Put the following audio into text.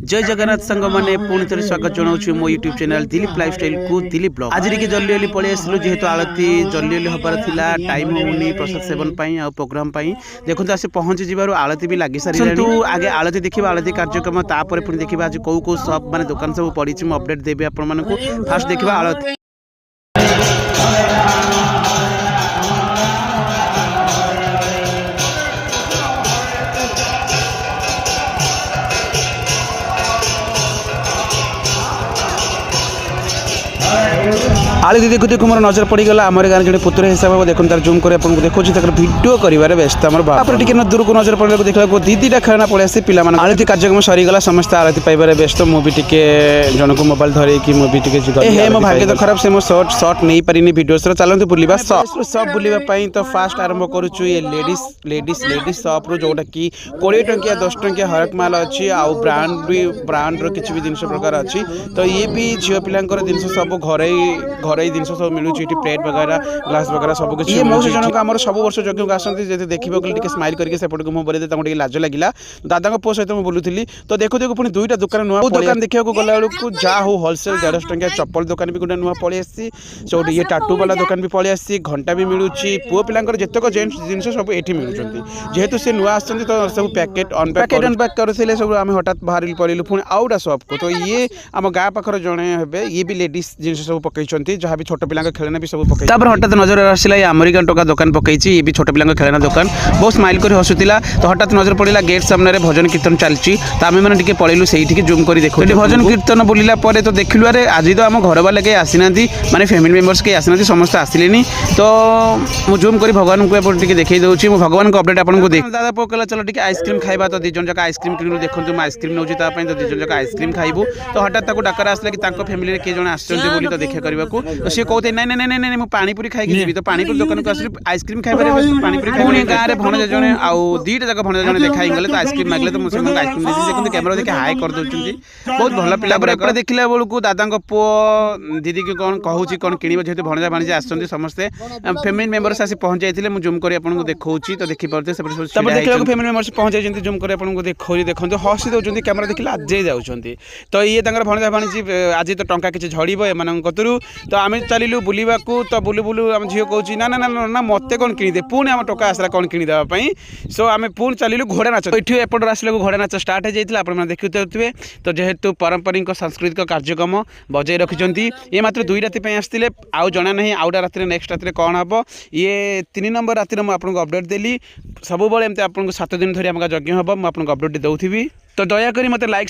जय जगन्नाथ संग मैंने पुणी थे स्वागत जनाऊँ मो यूट्यूब चैनल दिलीप लाइफस्टाइल को दिलीप ब्लॉग। आज के जल्दी जल्दी पलि आसलु जेहेतु आलती जल्दी जल्दी हबार थिला टाइम होनी प्रसाद सेवन आ प्रोग्राम देखो आसे पहुँची जबार आलती भी लगी सारी तू आगे आलती देखा आलती कार्यक्रम तापर पुणी देखा आज कौ कौ सब माने दुकान सब पड़ी अपडेट देवी आपण फास्ट देखा आलती। आलती देखु देखु मोर नजर पड़गला आम गाँव जो पुत्र हिसाब से देखो तार जूम कर देखो भिडियो कर व्यस्त दूर को नजर पड़ा देखा दीदीटा खेलना पड़े आसी पिला आलती कार्यक्रम सरीगला समस्त आलती पाइबार व्यस्त मुझे जन को मोबाइल धरिकी मुझे मो भाग्य तो खराब से मो शॉर्ट नहीं पारिनी भिडियो चलते बुलवा सब बुलवाई तो फास्ट आरंभ करुचु ये लेडीज शॉप रू जोटा कि 20 टंकिया 10 टंकिया हरक माल अच्छी आउ ब्रांड किसी भी जिन प्रकार अच्छी तो ये भी झील पिलांकर जिन सब घरे जिन सब मिलूँ प्लेट वगैरह ग्लास वगैरह सब कुछ ये मौसी जनक आम सब वर्ष यज्ञ को आसती देखा स्माइल करके सेपट को मुझे लाज लगे दादा पो सहित मुझे बुलूली तो देखो देखो पुणी दुईटा दुकान नुआ दुकान देखा गला बेलू जहाँ हो होलसेल 150 टंकिया चप्पल दुकान भी गोटे नुआ पलि आसी जो ये टाटू वाला दुकान भी पलि आसी घंटा भी मिलूँ पुओ पिलांकर जितक जेन्ट्स जिन सब ये मिलूँ जेहेतु सी नुआ आसती तो सब पैकेट अनपैक करते सब आम हठात बाहर पड़ेलु पुणी आउटा सॉप को तो ये आम गाँ पाखर जड़े हे ये भी लेडीज जिन सब पकई जहाँ भी छोट पिला खेलना भी सब पकई हठात नजर आसला ये अमेरिकन टोका दुकान पकई ये भी छोट पिला खेलना दुकान बहुत स्माइल कर हसुला तो हठात नजर पड़ा गेट सामने भजन कीर्तन चलती तो आम मैंने पलैलु से जूम कर देखो भजन कीर्तन बुलला तो देखलु अरे आज तो आम घर वाले कहीं आसी ना माने फैमिली मेम्बर्स कहीं आसी ना समस्त आसिले तो मुझे जूम कर भगवान को देखई दूसरी भगवान को अपडेट आपको देख दादा पो कहला चलो टी आइसक्रीम खाइबा तो दीजन जाक आइसक्रीम किणु देखो मैं आइसक्रीम नौची तो दीजन जाक आइसक्रीम खाइबू तो हठात डाकर आसला कि फैमिली किए जन आसुँच तो देखा करने को तो सी कहते ना ना ना ना पानीपुरी खाई जी तो पानीपुरी दुकान को आस आइसक्रीम खाइबार पानीपुरी खाई गाँव में भणजा जड़े आउ दुईटा जाक भणजा जड़े देखा गले तो आइसक्रीम मांगले तो मुझे आइसक्रीम देखते कैमेरा देखिए हाई कर दूसरी बहुत भल पिला देखला बेलू दादा पुओ दीदी की कौन कहूँ कौन किणव जेहतु भणजा भाणजी आसते समस्ते फैमिली मेम्बर्स आसी पहुँच जाते मुझे जूम कर आपको देखा तो देखिए देखा फैमिली मेम्बर्स पहुँच जाते जूम कर आपको देखा देखते हसी दौरान कैमेरा देखिए आजे जाऊँच तो ये भणजा भाणजी आज तो टंका किसी झड़ब एम कतरू तो आम चलू बुलवा तो बुलू बुलू आम झील कहूँ ना ना ना ना मत कौन किदे पुणी आम टका आसला कौन किदेवाई सो आम पुणी चलू घोड़ा नाच ये एपट आसला घोड़ा नाच स्टार्ट हो जाता आप देखुए तो जेहेतु पारंपरिक सांस्कृतिक कार्यक्रम बजाय रखिंट ये मात्र 2 राति आसते आउ जना ना आउटा राति नेक्स्ट राति कौन हम ये 3 नंबर राति मुझे अपडेट देली सब एमती आपको 7 दिन धरी आम यज्ञ हम मुझे अपडेट दूसरी तो दयाकोरी मत लाइक